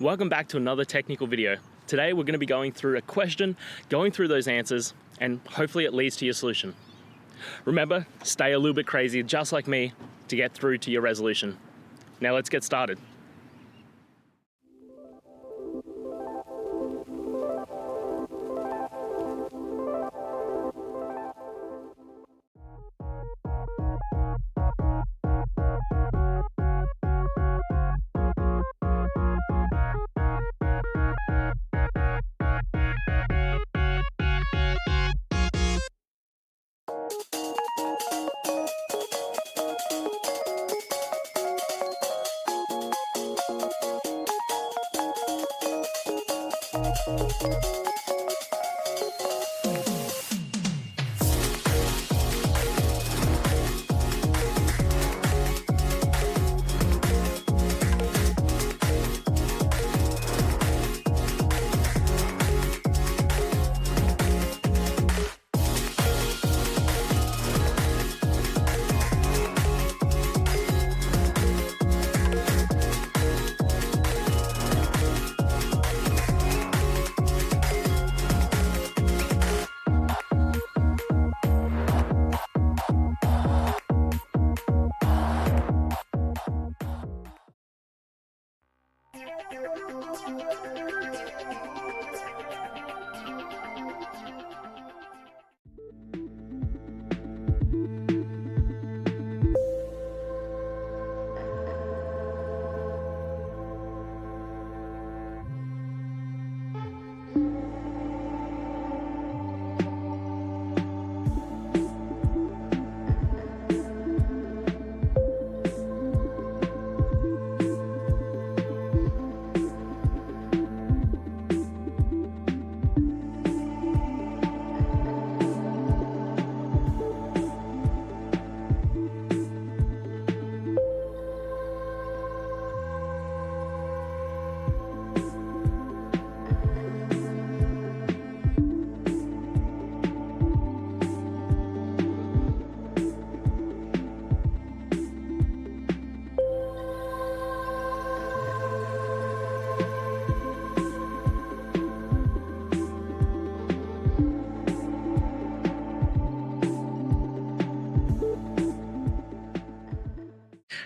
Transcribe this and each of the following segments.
Welcome back to another technical video. Today we're going to be going through a question, going through those answers, and hopefully it leads to your solution. Remember, stay a little bit crazy, just like me, to get through to your resolution. Now let's get started.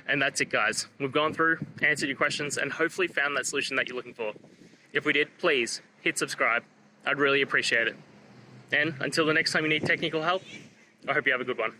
And that's it, guys. We've gone through, answered your questions, and hopefully found that solution that you're looking for. If we did, please hit subscribe. I'd really appreciate it. And until the next time you need technical help, I hope you have a good one.